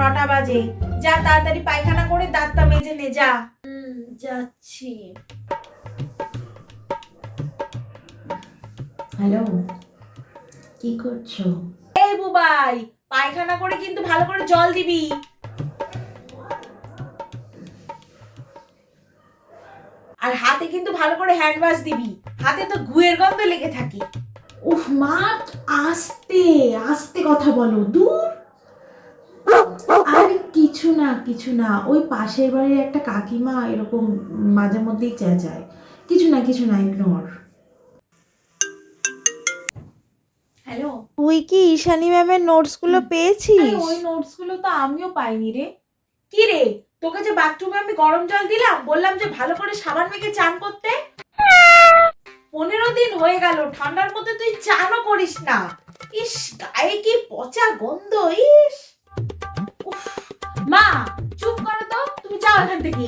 9টা বাজে। যা তাড়াতাড়ি পায়খানা করে দাঁতটা মেজে নে যা। যাচ্ছি। হ্যালো, কি করছো? এই বুবাই, পায়খানা করে কিন্তু ভালো করে জল দিবি। আর হাতে কিন্তু ভালো করে হ্যান্ড ওয়াশ দিবি, হাতে তো গুয়ের গন্ধ লেগে থাকে। উফ মা, আস্তে আস্তে কথা বলো। দূর। আরে কিছু না, ওই পাশের বাড়ির একটা কাকিমা এরকম মাঝে মধ্যেই চেঁচায়। কিছু না, ইগনোর। হ্যালো, তুই কি ঈশানী ম্যামের নোটসগুলো পেয়েছিস? ওই নোটসগুলো তো আমিও পাইনি রে। কি রে, তোকে যে বাথরুমে আমি গরম জল দিলাম, বললাম যে ভালো করে সাবান মেখে চান করতে, 15 দিন হয়ে গেল, ঠান্ডার মধ্যে তুই চানও করিস না। ইস, গায়ে কি পচা গন্ধ। ইস, উফ। মা চুপ করো তো, তুমি যাও এখান থেকে।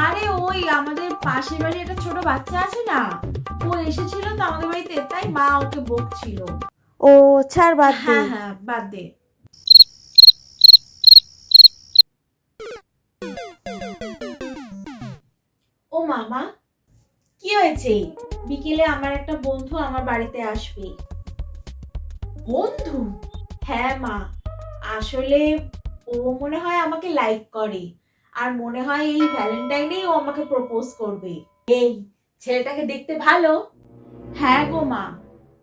আরে ওই আমাদের পাশের বাড়ি একটা ছোট বাচ্চা আছে না, ও এসেছিল তো আমাদের বাড়িতে, তাই মা ওকে বকছিল। ও ছাড়, বাদ দে। হ্যাঁ বাদ দে। ও মামা, কি হয়েছে? বিকেলে আমার একটা বন্ধু আমার বাড়িতে আসবে। বন্ধু? হ্যাঁ মা, আসলে ও মনে হয় আমাকে লাইক করে, আর মনে হয় এই ভ্যালেন্টাইনেই ও আমাকে প্রপোজ করবে। এই ছেলেটাকে দেখতে ভালো? হ্যাঁ গো মা,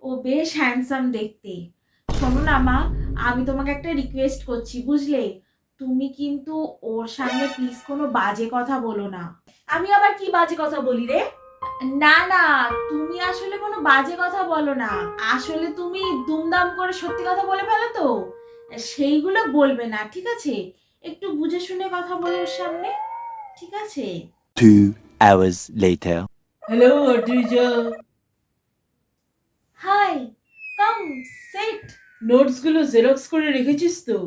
ও বেশ হ্যান্ডসাম দেখতে। শোনো না মা, আমি তোমাকে একটা রিকোয়েস্ট করছি, বুঝলে? তুমি কিন্তু ওর সামনে প্লিজ কোনো বাজে কথা বলো না। আমি আবার কি বাজে কথা বলি রে? না না, তুমি আসলে কোনো বাজে কথা বলো না। আসলে তুমি দুমদাম করে সত্যি কথা বলে ফেলো তো, সেইগুলো বলবে না, ঠিক আছে? একটু বুঝে শুনে কথা বলো ওর সামনে, ঠিক আছে? 2 hours later. Hello Adrija. Hi, come sit. নোটসগুলো জেরক্স করে রেখেছিস তো?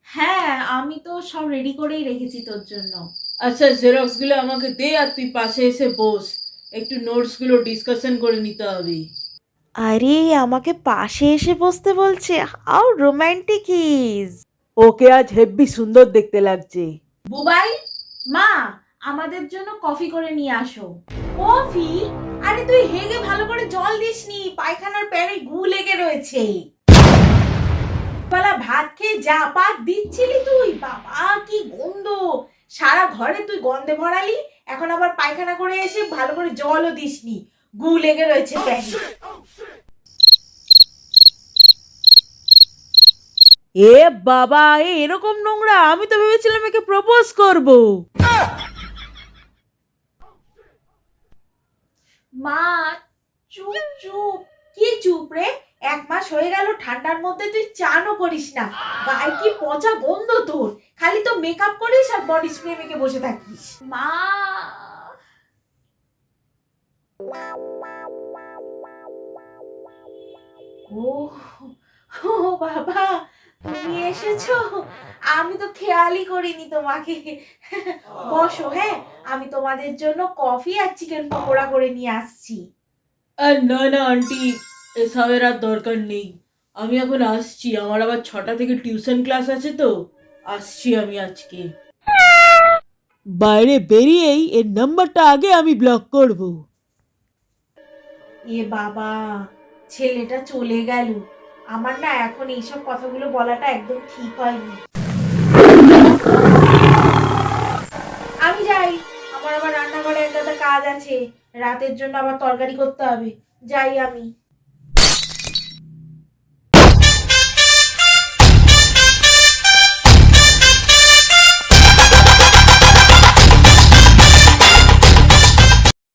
হ্যাঁ, আমি তো সব রেডি করেই রেখেছি তোর জন্য। আচ্ছা, জেরক্সগুলো আমাকে দে, আর তুই পাশে এসে বস, একটু নোটসগুলো ডিসকাশন করে নিতে হবে। আরে আমাকে পাশে এসে বসতে বলছে, হাউ রোমান্টিক ইজ। ওকে আজ হেব্বি সুন্দর দেখতে লাগছে। বুবাই, মা আমাদের জন্য কফি করে নিয়ে আসো। কফি? আরে তুই হেগে ভালো করে জল দিসনি, পায়খানার প্যানে গু লেগে রয়েছে। বেলা ভাত খেয়ে যা পাত দিচ্ছিলি তুই, বাবা কি গন্ধ, সারা ঘরে তুই গন্ধে ভরালি, এখন আবার পায়খানা করে এসে ভালো করে জলও দিসনি, গু লেগে রয়েছে প্যানে। এ বাবা, এরকম নোংরা! আমি তো ভেবেছিলাম একে প্রপোজ করব। মা চুপ চুপ। কি চুপ রে? 1 মাস হয়ে গেল, ঠান্ডার মধ্যে তুই চানও করিস না, গায়ে কি পচা গন্ধ তোর, খালি তো মেকআপ করিস আর বডি স্প্রে মেখে বসে থাকিস। মা, ও ও বাবা, তুমি এসেছো, আমি তো খেয়ালই করিনি তোমাকে। বসো, হ্যাঁ আমি তোমাদের জন্য কফি আর চিকেন পকোড়া করে নিয়ে আসছি। না না আন্টি, এসবের আর দরকার নেই। আমি এখন আসছি, আমার আবার 6টা থেকে টিউশন ক্লাস আছে, তো আসছি আমি আজকে। বাইরে বেরিয়েই এর নাম্বারটা আগে আমি ব্লক করব। এ বাবা, ছেলেটা চলে গেল। আমার না এখন এইসব কথাগুলো বলাটা একদম ঠিক হয়নি। আমি যাই, আমার আবার রান্নাঘরে একটা কাজ আছে, রাতের জন্য আবার তরকারি করতে হবে, যাই আমি।